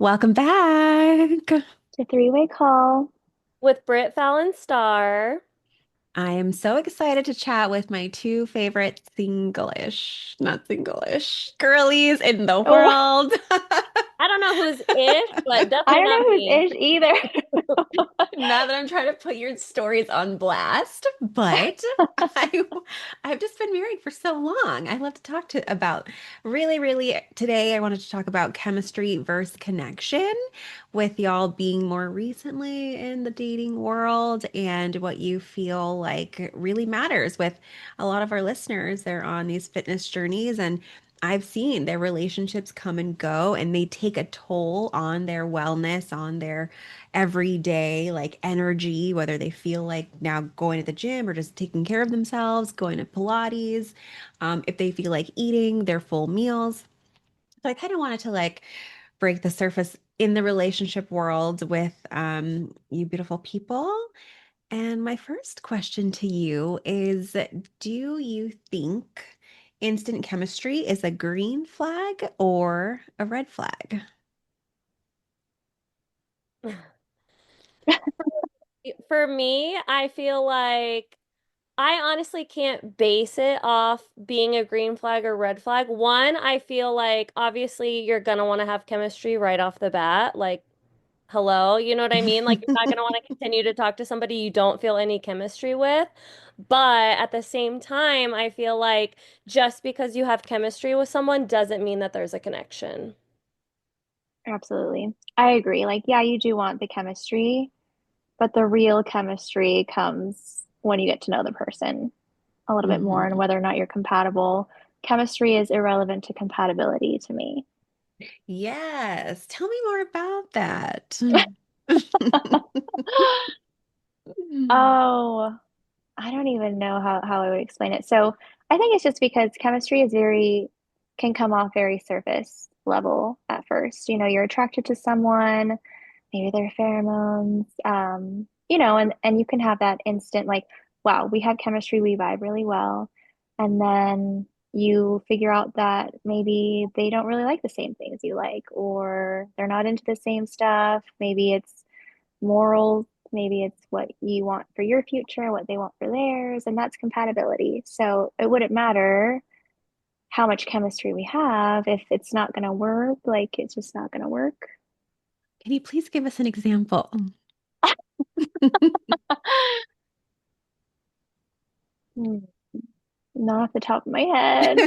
Welcome back. To three-way call. With Britt Fallon Star. I am so excited to chat with my two favorite singlish, not singlish, girlies in the Oh, world. I don't know who's ish, but I definitely don't not know who's me. ish either. Not that I'm trying to put your stories on blast, but I I've just been married for so long. I love to talk to about really today I wanted to talk about chemistry versus connection with y'all being more recently in the dating world and what you feel like really matters with a lot of our listeners. They're on these fitness journeys and I've seen their relationships come and go, and they take a toll on their wellness, on their everyday like energy, whether they feel like now going to the gym or just taking care of themselves, going to Pilates, if they feel like eating their full meals. So I kind of wanted to like break the surface in the relationship world with you beautiful people. And my first question to you is, do you think instant chemistry is a green flag or a red flag? For me, I feel like I honestly can't base it off being a green flag or red flag. One, I feel like obviously you're gonna want to have chemistry right off the bat. Like, hello, you know what I mean? Like, you're not gonna want to continue to talk to somebody you don't feel any chemistry with. But at the same time, I feel like just because you have chemistry with someone doesn't mean that there's a connection. Absolutely. I agree. Like, yeah, you do want the chemistry, but the real chemistry comes when you get to know the person a little bit more and hmm whether or not you're compatible. Chemistry is irrelevant to compatibility to me. Yes. Tell me more about that. Oh, I don't even know how I would explain it. So I think it's just because chemistry is can come off very surface level at first. You know, you're attracted to someone, maybe their pheromones, and you can have that instant like, wow, we have chemistry, we vibe really well. And then you figure out that maybe they don't really like the same things you like, or they're not into the same stuff. Maybe it's morals, maybe it's what you want for your future, what they want for theirs, and that's compatibility. So it wouldn't matter how much chemistry we have if it's not going to work, like it's just not going to work. Can you please give us an example? Hmm, not off the top of my head.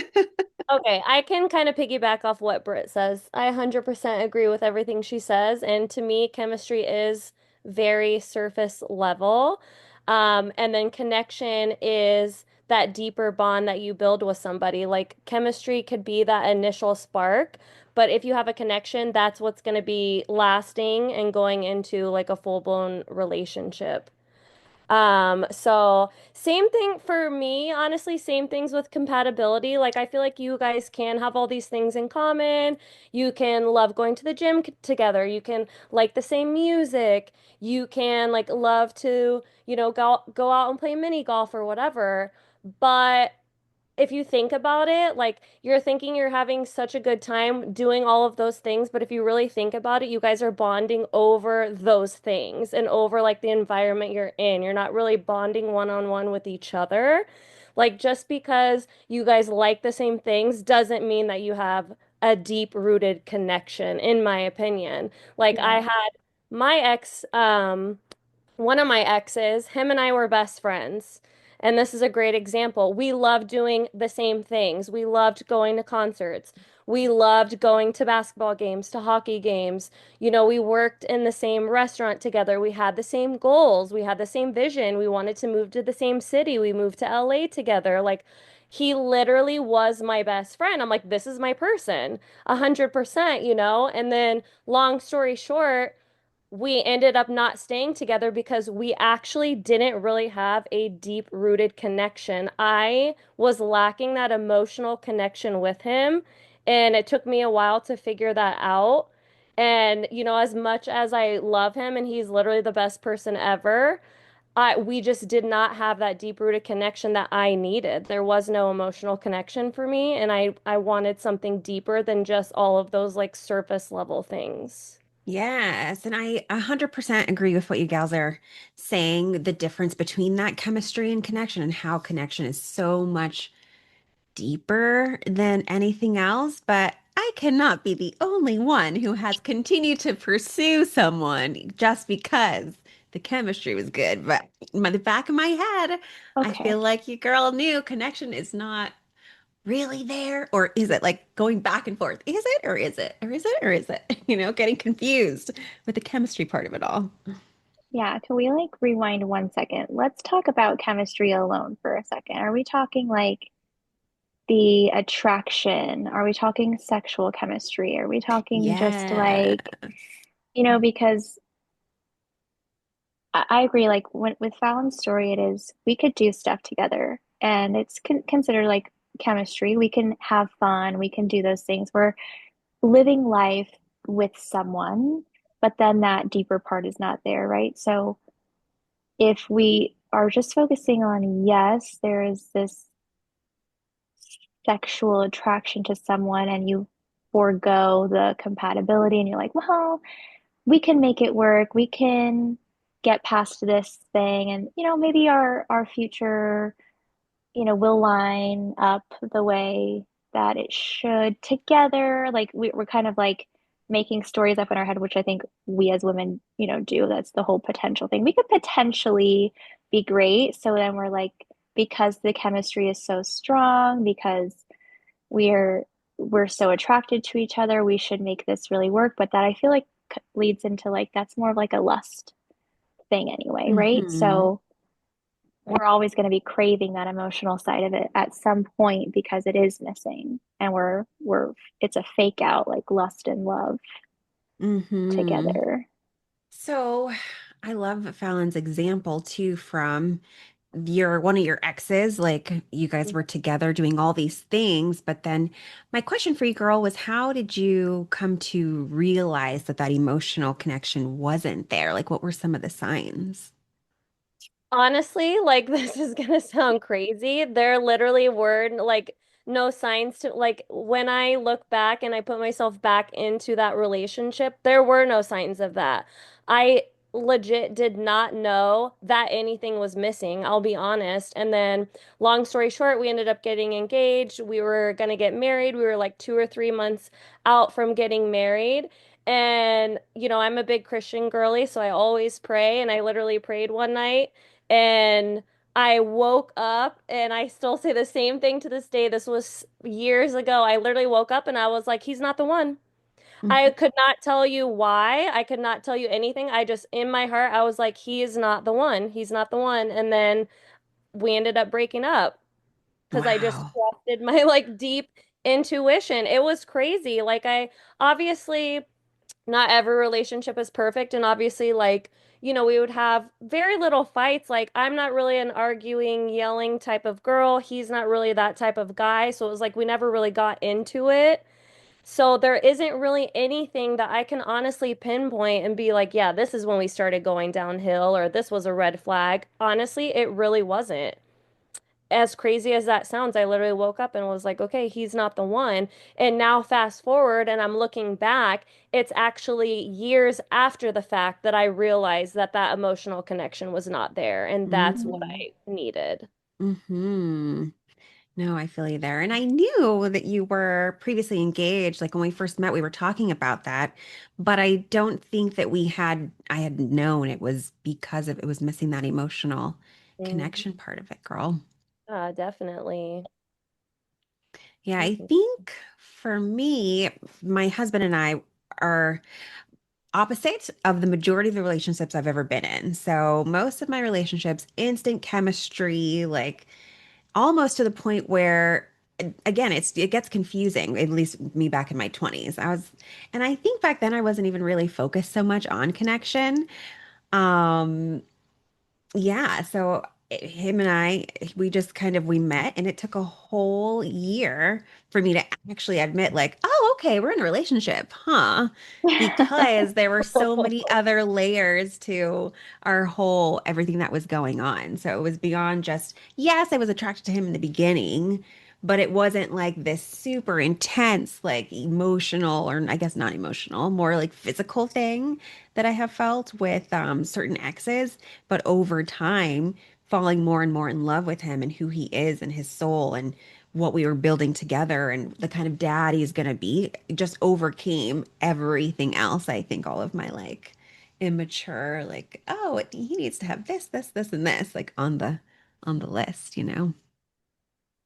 Okay, I can kind of piggyback off what Britt says. I 100% agree with everything she says. And to me, chemistry is very surface level. And then connection is that deeper bond that you build with somebody. Like chemistry could be that initial spark, but if you have a connection, that's what's going to be lasting and going into like a full-blown relationship. So same thing for me, honestly, same things with compatibility. Like I feel like you guys can have all these things in common. You can love going to the gym together. You can like the same music. You can like love to, go out and play mini golf or whatever. But if you think about it, like you're thinking you're having such a good time doing all of those things, but if you really think about it, you guys are bonding over those things and over like the environment you're in. You're not really bonding one-on-one with each other. Like just because you guys like the same things doesn't mean that you have a deep-rooted connection, in my opinion. Like I Yeah. had my ex, one of my exes, him and I were best friends. And this is a great example. We loved doing the same things. We loved going to concerts. We loved going to basketball games, to hockey games. We worked in the same restaurant together. We had the same goals. We had the same vision. We wanted to move to the same city. We moved to LA together. Like, he literally was my best friend. I'm like, this is my person, 100%. And then, long story short, we ended up not staying together because we actually didn't really have a deep-rooted connection. I was lacking that emotional connection with him, and it took me a while to figure that out. And, as much as I love him and he's literally the best person ever, we just did not have that deep-rooted connection that I needed. There was no emotional connection for me, and I wanted something deeper than just all of those like surface level things. Yes, and I 100% agree with what you gals are saying, the difference between that chemistry and connection and how connection is so much deeper than anything else, but I cannot be the only one who has continued to pursue someone just because the chemistry was good. But in the back of my head, I Okay. feel like you girl knew connection is not really there, or is it like going back and forth? Is it, or is it, or is it, or is it? Getting confused with the chemistry part of it all. Yeah, can we like rewind 1 second? Let's talk about chemistry alone for a second. Are we talking like the attraction? Are we talking sexual chemistry? Are we talking just Yeah. like, because I agree, like when with Fallon's story, it is we could do stuff together and it's considered like chemistry. We can have fun, we can do those things. We're living life with someone, but then that deeper part is not there, right? So if we are just focusing on, yes, there is this sexual attraction to someone and you forego the compatibility and you're like, well, we can make it work. We can get past this thing and maybe our future, will line up the way that it should together. Like we're kind of like making stories up in our head, which I think we as women, do. That's the whole potential thing. We could potentially be great. So then we're like, because the chemistry is so strong, because we're we're so attracted to each other, we should make this really work. But that I feel like leads into like that's more of like a lust thing anyway, right? Hmm. So we're always going to be craving that emotional side of it at some point because it is missing and we're it's a fake out like lust and love Hmm. together. So I love Fallon's example too from your one of your exes, like you guys were together doing all these things, but then my question for you, girl, was how did you come to realize that that emotional connection wasn't there? Like what were some of the signs? Honestly, like this is gonna sound crazy. There literally were like no signs to like when I look back and I put myself back into that relationship, there were no signs of that. I legit did not know that anything was missing, I'll be honest. And then, long story short, we ended up getting engaged. We were gonna get married. We were like 2 or 3 months out from getting married. And, I'm a big Christian girly, so I always pray. And I literally prayed one night. And I woke up and I still say the same thing to this day. This was years ago. I literally woke up and I was like, he's not the one. I Mhm. could not tell you why. I could not tell you anything. I just, in my heart, I was like, he is not the one. He's not the one. And then we ended up breaking up because I just Wow. trusted my like deep intuition. It was crazy. Like, I obviously not every relationship is perfect, and obviously like we would have very little fights. Like I'm not really an arguing yelling type of girl, he's not really that type of guy, so it was like we never really got into it. So there isn't really anything that I can honestly pinpoint and be like, yeah, this is when we started going downhill or this was a red flag. Honestly, it really wasn't. As crazy as that sounds, I literally woke up and was like, okay, he's not the one. And now, fast forward, and I'm looking back, it's actually years after the fact that I realized that that emotional connection was not there. And that's what Mm-hmm. I needed. No, I feel you there. And I knew that you were previously engaged. Like when we first met, we were talking about that. But I don't think that I had known it was because of it was missing that emotional Mhm. connection part of it, girl. Definitely. Yeah, I Mhm. think for me, my husband and I are opposite of the majority of the relationships I've ever been in. So most of my relationships, instant chemistry, like almost to the point where again it gets confusing, at least me back in my 20s. And I think back then I wasn't even really focused so much on connection. um yeah, so him and I, we just kind of we met, and it took a whole year for me to actually admit, like, oh, okay, we're in a relationship, huh? Because there were so many other layers to our whole everything that was going on. So it was beyond just, yes, I was attracted to him in the beginning, but it wasn't like this super intense, like emotional, or I guess not emotional, more like physical thing that I have felt with certain exes. But over time, falling more and more in love with him and who he is and his soul and what we were building together and the kind of dad he's gonna be just overcame everything else. I think all of my like immature, like, oh, he needs to have this, and this, like on the list, you know?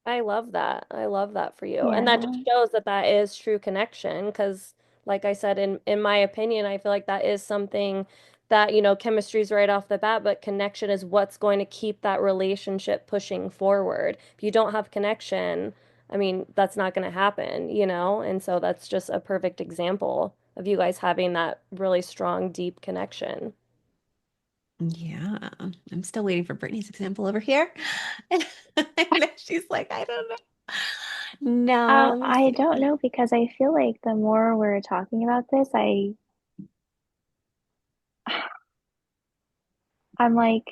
I love that. I love that for you. And that Yeah. just shows that that is true connection because like I said in my opinion, I feel like that is something that, chemistry is right off the bat, but connection is what's going to keep that relationship pushing forward. If you don't have connection, I mean, that's not going to happen? And so that's just a perfect example of you guys having that really strong, deep connection. Yeah, I'm still waiting for Brittany's example over here. And I know she's like, I don't know. No, let me I see. don't know because I feel like the more we're talking about this, I'm like,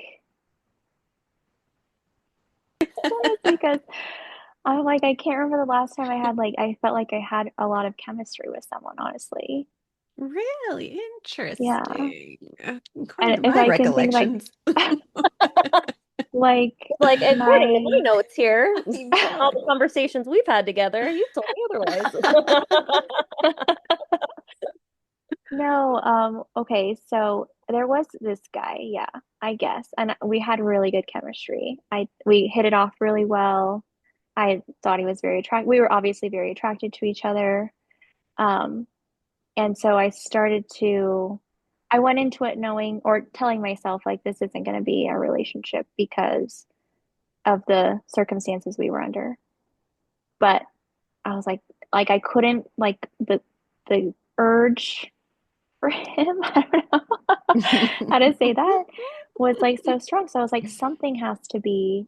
it's because I'm like, I can't remember the last time I felt like I had a lot of chemistry with someone, honestly. Really Yeah. interesting. According And to if my I can think like, recollections. like Like, according to my my, notes here, from all the conversations we've had together, you told me otherwise. no, okay, so there was this guy, yeah, I guess, and we had really good chemistry. We hit it off really well. I thought he was very attractive. We were obviously very attracted to each other. Um, and so I went into it knowing or telling myself like this isn't going to be a relationship because of the circumstances we were under. But I was like I couldn't like the urge for him, I don't know how to say that, was like so strong. So I was like, something has to be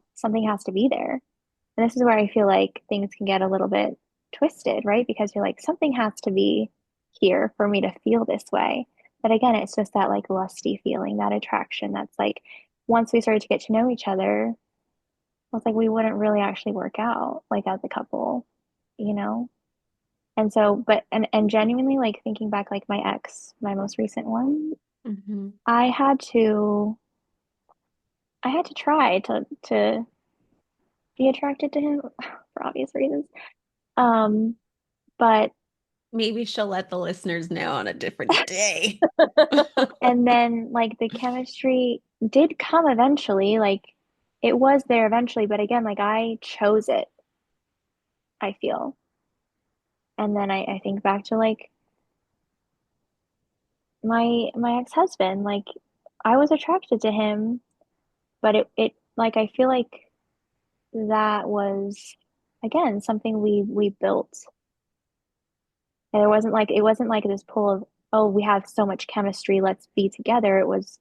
there. And this is where I feel like things can get a little bit twisted, right? Because you're like, something has to be here for me to feel this way. But again, it's just that like lusty feeling, that attraction that's like once we started to get to know each other, I was like, we wouldn't really actually work out like as a couple, you know? And so, but and genuinely like thinking back, like my ex, my most recent one, Mhm. I had to I had to try to be attracted to him for obvious reasons. Um, but Maybe she'll let the listeners know on a different day. and then like the chemistry did come eventually, like it was there eventually, but again, like I chose it, I feel. And then I think back to like my ex-husband, like I was attracted to him, but it like I feel like that was again something we built. And it wasn't like this pull of, oh, we have so much chemistry, let's be together. It was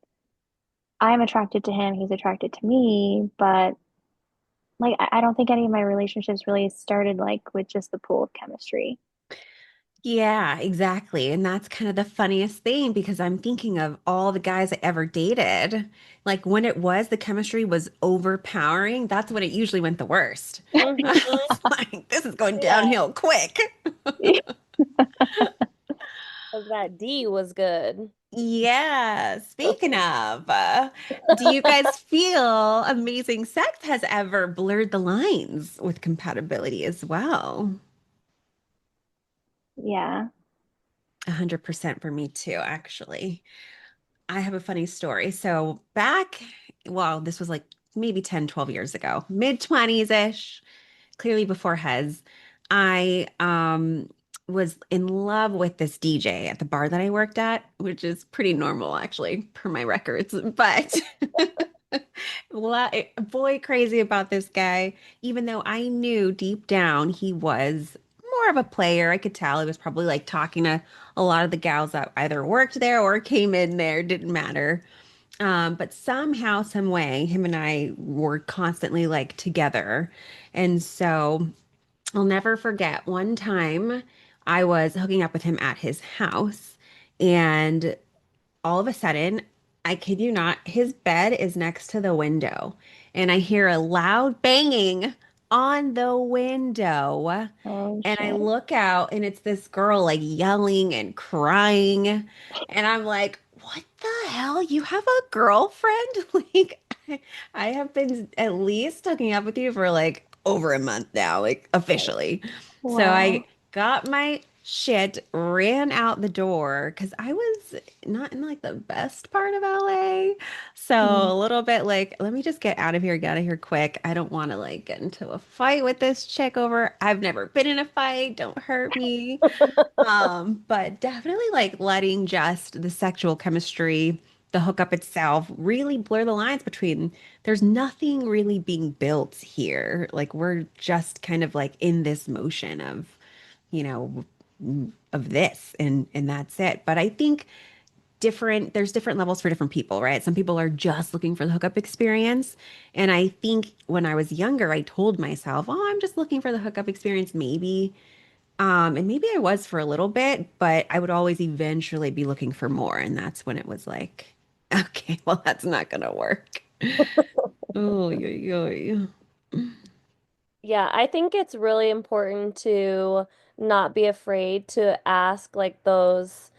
I'm attracted to him, he's attracted to me, but like I don't think any of my relationships really started like with just the pool of chemistry. Yeah, exactly. And that's kind of the funniest thing because I'm thinking of all the guys I ever dated. Like when it was the chemistry was overpowering, that's when it usually went the worst. I Mhm. was like, this is going Yeah, downhill quick. because that D was good. Yeah, speaking of, do you guys feel amazing sex has ever blurred the lines with compatibility as well? Yeah. 100% for me too, actually. I have a funny story. So back, well, this was like maybe 10, 12 years ago, mid 20s-ish, clearly before Hez, I was in love with this DJ at the bar that I worked at, which is pretty normal actually, per my records. But boy, crazy about this guy, even though I knew deep down he was more of a player. I could tell he was probably like talking to a lot of the gals that either worked there or came in there, didn't matter. But somehow, some way, him and I were constantly like together. And so I'll never forget one time I was hooking up with him at his house, and all of a sudden, I kid you not, his bed is next to the window, and I hear a loud banging on the window. Oh And I shit. look out, and it's this girl like yelling and crying. And I'm like, what the hell? You have a girlfriend? Like, I have been at least hooking up with you for like over a month now, like officially. So I Wow. got my shit, ran out the door because I was not in like the best part of LA. So Mm. a little bit like, let me just get out of here quick. I don't want to like get into a fight with this chick over. I've never been in a fight. Don't hurt me. But definitely like letting just the sexual chemistry, the hookup itself, really blur the lines between there's nothing really being built here. Like we're just kind of like in this motion of, you know, of this and that's it. But I think there's different levels for different people, right? Some people are just looking for the hookup experience. And I think when I was younger, I told myself, oh, I'm just looking for the hookup experience, maybe. And maybe I was for a little bit, but I would always eventually be looking for more. And that's when it was like, okay, well, that's not gonna work. Oh, yo. Yeah, I think it's really important to not be afraid to ask like those.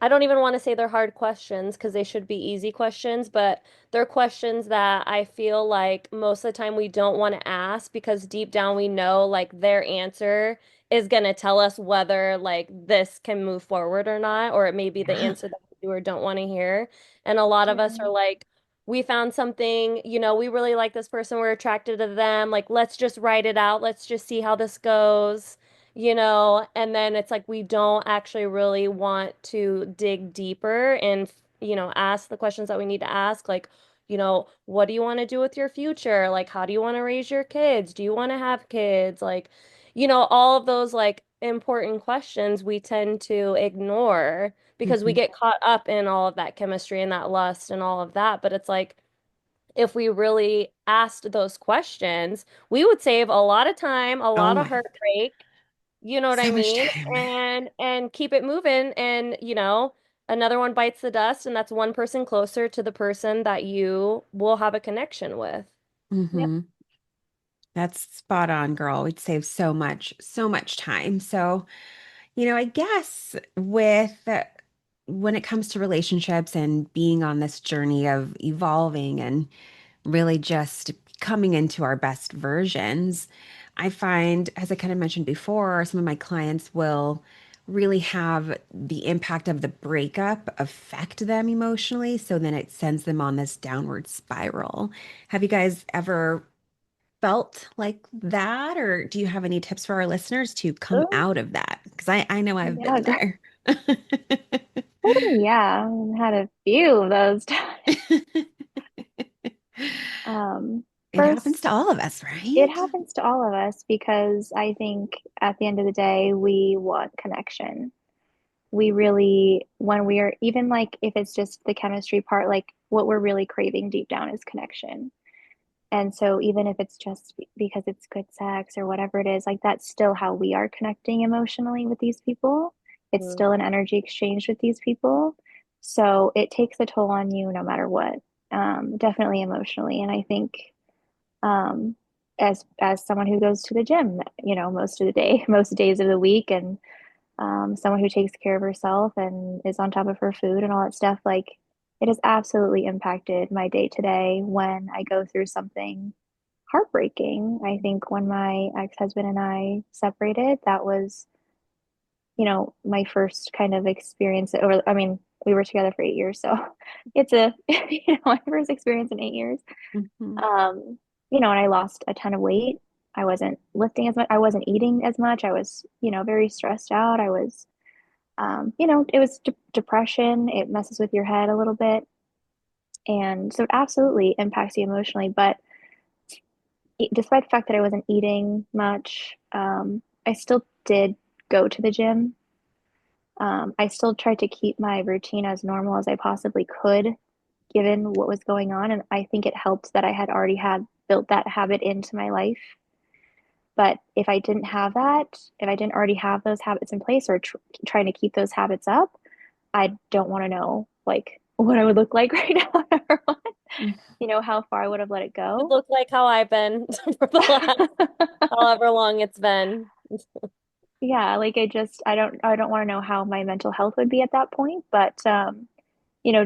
I don't even want to say they're hard questions because they should be easy questions, but they're questions that I feel like most of the time we don't want to ask because deep down we know like their answer is going to tell us whether like this can move forward or not, or it may be the Yeah. answer that we do or don't want to hear. And a lot of us are Right. like, we found something, we really like this person, we're attracted to them, like let's just write it out, let's just see how this goes. And then it's like we don't actually really want to dig deeper and, ask the questions that we need to ask. Like, what do you want to do with your future? Like, how do you want to raise your kids? Do you want to have kids? Like, all of those like important questions we tend to ignore because we Mhm. get caught up in all of that chemistry and that lust and all of that. But it's like, if we really asked those questions, we would save a lot of time, a Oh lot of my, heartbreak, you know what I so much mean? time. And keep it moving and another one bites the dust and that's one person closer to the person that you will have a connection with. Yep. Hmm. That's spot on, girl. It saves so much time. So, I guess when it comes to relationships and being on this journey of evolving and really just coming into our best versions, I find, as I kind of mentioned before, some of my clients will really have the impact of the breakup affect them emotionally. So then it sends them on this downward spiral. Have you guys ever felt like that, or do you have any tips for our listeners to come Oh, out of that? Because I know I've yeah. been there. Oh, yeah. I've had a few of those times. Um, It happens to First, all of us, it right? happens to all of us because I think at the end of the day, we want connection. We really, when we are, even like if it's just the chemistry part, like what we're really craving deep down is connection. And so even if it's just because it's good sex or whatever it is, like that's still how we are connecting emotionally with these people. It's Mhm. still an energy exchange with these people. So it takes a toll on you no matter what, definitely emotionally. And I think um, as someone who goes to the gym, most of the day, most days of the week, and someone who takes care of herself and is on top of her food and all that stuff, like it has absolutely impacted my day to day when I go through something heartbreaking. I think when my ex-husband and I separated, that was, my first kind of experience over, I mean, we were together for 8 years, so it's my first experience in 8 years. Hmm. And I lost a ton of weight. I wasn't lifting as much. I wasn't eating as much. I was, very stressed out. I was, it was depression. It messes with your head a little bit. And so it absolutely impacts you emotionally. But despite the fact that I wasn't eating much, I still did go to the gym. I still tried to keep my routine as normal as I possibly could given what was going on. And I think it helped that I had already had built that habit into my life. But if I didn't have that, if I didn't already have those habits in place or trying to keep those habits up, I don't want to know like what I would look like right now, how far I would have let it You go. look like how I've been for the last however long it's been. Yeah, like I don't want to know how my mental health would be at that point, but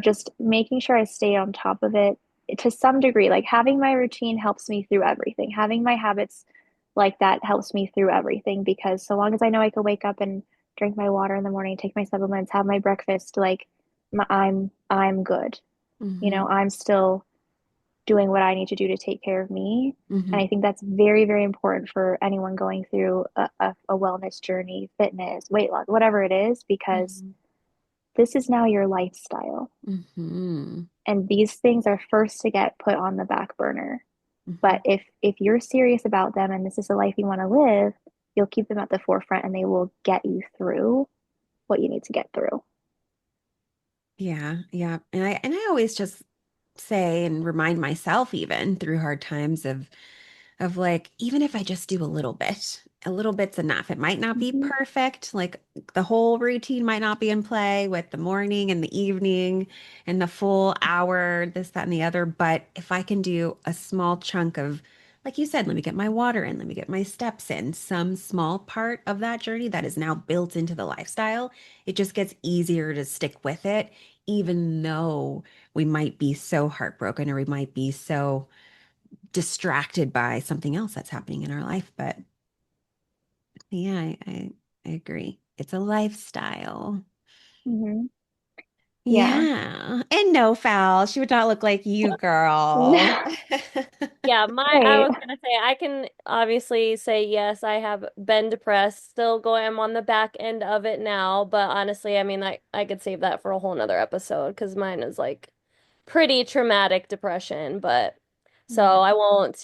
just making sure I stay on top of it to some degree. Like having my routine helps me through everything. Having my habits like that helps me through everything because so long as I know I can wake up and drink my water in the morning, take my supplements, have my breakfast, like I'm good. Hmm. I'm still doing what I need to do to take care of me. And Hmm. I think that's very, very important for anyone going through a wellness journey, fitness, weight loss, whatever it is, because Hmm. this is now your lifestyle. Hmm. And these things are first to get put on the back burner. Hmm. But if you're serious about them and this is a life you want to live, you'll keep them at the forefront and they will get you through what you need to get through. Yeah, yeah. And I always just say and remind myself even through hard times of like, even if I just do a little bit's enough. It might not be Mhm. perfect. Like the whole routine might not be in play with the morning and the evening and the full hour, this, that, and the other. But if I can do a small chunk of, like you said, let me get my water in, let me get my steps in, some small part of that journey that is now built into the lifestyle, it just gets easier to stick with it, even though we might be so heartbroken or we might be so distracted by something else that's happening in our life. But yeah, I agree. It's a lifestyle. Mhm. Yeah. Yeah. And no foul. She would not look like you, girl. Yeah, I Right. was gonna say I can obviously say yes, I have been depressed, still going, I'm on the back end of it now, but honestly, I mean I could save that for a whole nother episode because mine is like pretty traumatic depression, but so Yeah. I won't,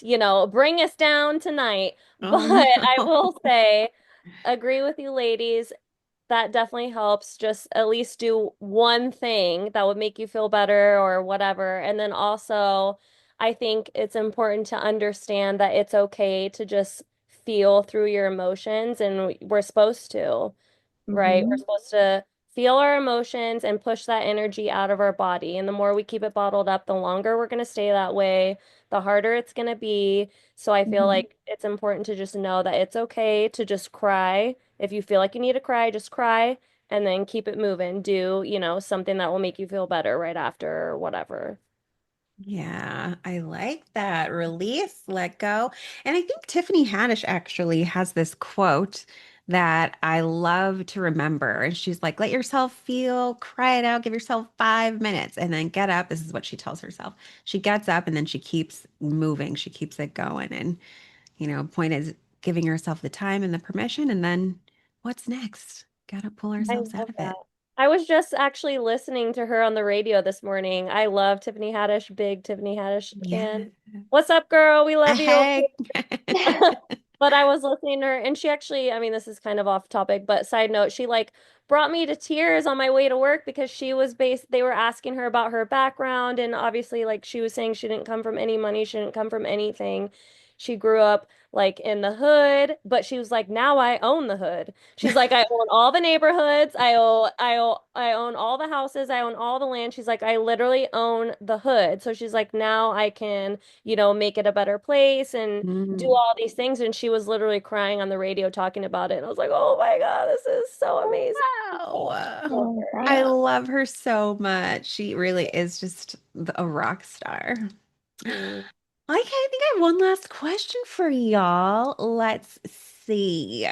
bring us down tonight, but Oh I will no. say agree with you ladies. That definitely helps. Just at least do one thing that would make you feel better or whatever. And then also, I think it's important to understand that it's okay to just feel through your emotions, and we're supposed to, right? We're Hmm. supposed to feel our emotions and push that energy out of our body. And the more we keep it bottled up, the longer we're going to stay that way, the harder it's going to be. So I feel Hmm. like it's important to just know that it's okay to just cry. If you feel like you need to cry, just cry and then keep it moving. Do, something that will make you feel better right after or whatever. Yeah, I like that. Release, let go. And I think Tiffany Haddish actually has this quote that I love to remember. And she's like, let yourself feel, cry it out, give yourself 5 minutes, and then get up. This is what she tells herself. She gets up and then she keeps moving, she keeps it going. And, point is giving herself the time and the permission. And then what's next? Gotta pull I ourselves out love of that. it. I was just actually listening to her on the radio this morning. I love Tiffany Haddish, big Tiffany Haddish Yeah. fan. What's up, girl? We love you. Hey. But I was listening to her and she actually, I mean, this is kind of off topic, but side note, she like brought me to tears on my way to work because they were asking her about her background and obviously like she was saying she didn't come from any money, she didn't come from anything. She grew up like in the hood, but she was like, now I own the hood. She's like, I own all the neighborhoods. I own all the houses. I own all the land. She's like, I literally own the hood. So she's like, now I can, make it a better place and do Mm. all these things. And she was literally crying on the radio talking about it. And I was like, oh my God, this is so amazing. Wow. Love Oh her. I gosh. Yeah. love her so much. She really is just a rock star. Mm. Okay, I think I have one last question for y'all. Let's see.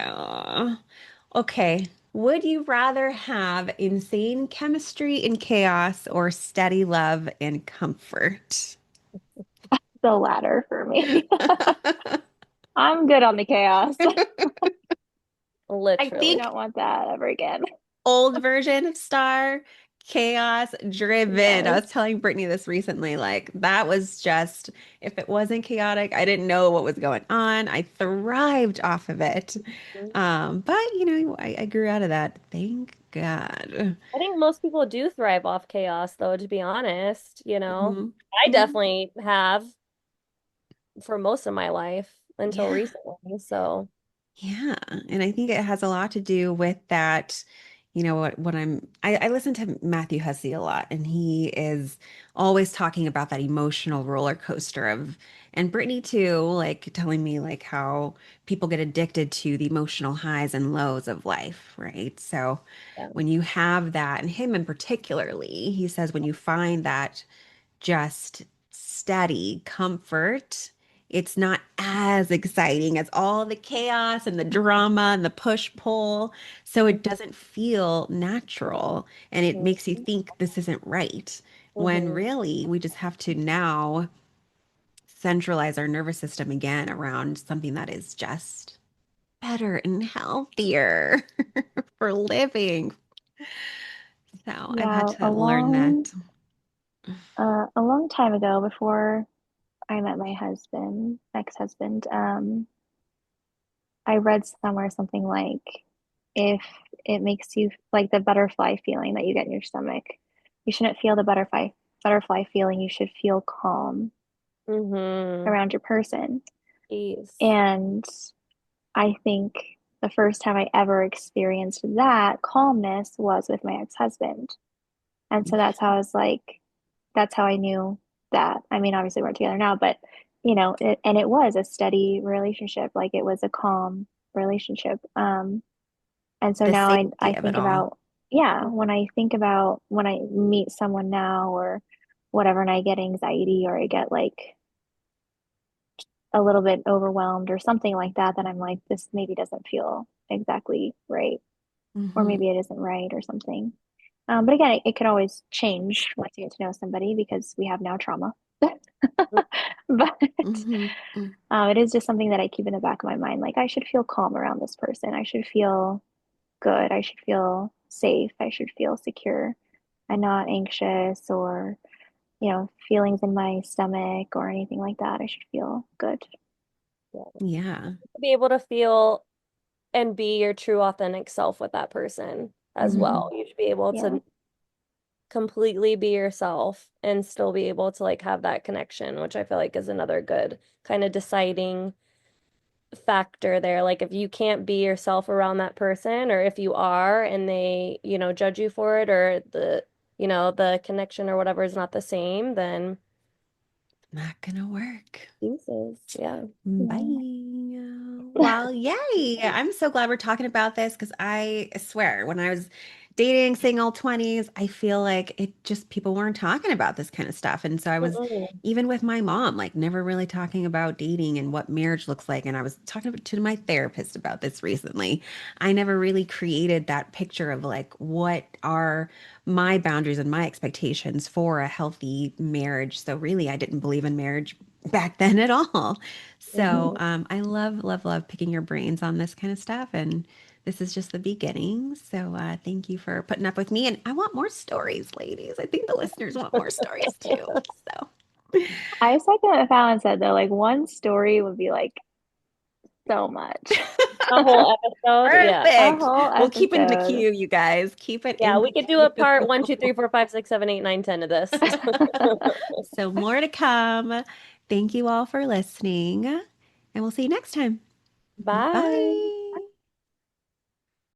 Okay. Would you rather have insane chemistry and chaos or steady love and comfort? The latter for me. I'm good on the chaos. I I do Literally. think not want that ever again. old version of Star, chaos driven. I Yes. was telling Brittany this recently. Like, that was just, if it wasn't chaotic, I didn't know what was going on. I thrived off of it. But I grew out of that. Thank God. I think most people do thrive off chaos, though, to be honest, you know. Mhm. I Mhm. definitely have for most of my life until Yeah. recently. So, Yeah, and I think it has a lot to do with that, what I listen to Matthew Hussey a lot, and he is always talking about that emotional roller coaster and Brittany too, like telling me like how people get addicted to the emotional highs and lows of life, right? So yeah. when you have that, and him in particularly, he says when you find that just steady comfort, it's not as exciting as all the chaos and the drama and the push pull. So it doesn't feel natural and it makes you Mhm. think this isn't right. When Mhm. really we just have to now centralize our nervous system again around something that is just better and healthier for living. So I've had Yeah, to learn that. a long time ago, before I met my husband, ex-husband, I read somewhere something like if it makes you like the butterfly feeling that you get in your stomach, you shouldn't feel the butterfly feeling. You should feel calm Mhm. around your person. Jeez. And I think the first time I ever experienced that calmness was with my ex-husband. And so that's how I was like, that's how I knew that. I mean, obviously we're together now, but and it was a steady relationship. Like it was a calm relationship. And so The now I safety of it think all. about, yeah, when I think about when I meet someone now or whatever, and I get anxiety or I get like a little bit overwhelmed or something like that, then I'm like, this maybe doesn't feel exactly right, or Hmm. maybe it isn't right or something. But again, it could always change once you get to know somebody because we have now trauma. But Hmm. it is just something that I keep in the back of my mind. Like, I should feel calm around this person. I should feel good. I should feel safe. I should feel secure and not anxious or, feelings in my stomach or anything like that. I should feel good. Yeah. Yeah. Be able to feel and be your true authentic self with that person as Hmm. well. You should be able Yeah. to completely be yourself and still be able to like have that connection, which I feel like is another good kind of deciding factor there. Like if you can't be yourself around that person, or if you are and they, judge you for it, or the connection or whatever is not the same, then Not gonna work. deuces. Yeah. Yeah. Bye. Well, yay. I'm so glad we're talking about this because I swear, when I was dating, single 20s, I feel like it just people weren't talking about this kind of stuff. And so I was, Mm-mm. even with my mom, like never really talking about dating and what marriage looks like. And I was talking to my therapist about this recently. I never really created that picture of like what are my boundaries and my expectations for a healthy marriage. So really, I didn't believe in marriage back then at all. So Mhm. I love, love, love picking your brains on this kind of stuff. And this is just the beginning. So thank you for putting up with me. And I want more stories, ladies. I think the listeners want more stories too. So I second what Fallon said though, like one story would be like so much. A whole episode. Yeah. A perfect. whole We'll keep it in the episode. queue, you guys. Keep it Yeah, in we the could do a part queue. 1, 2, 3, 4, 5, 6, 7, 8, 9, 10 of this. So more to come. Thank you all for listening. And we'll see you next time. Bye. Bye.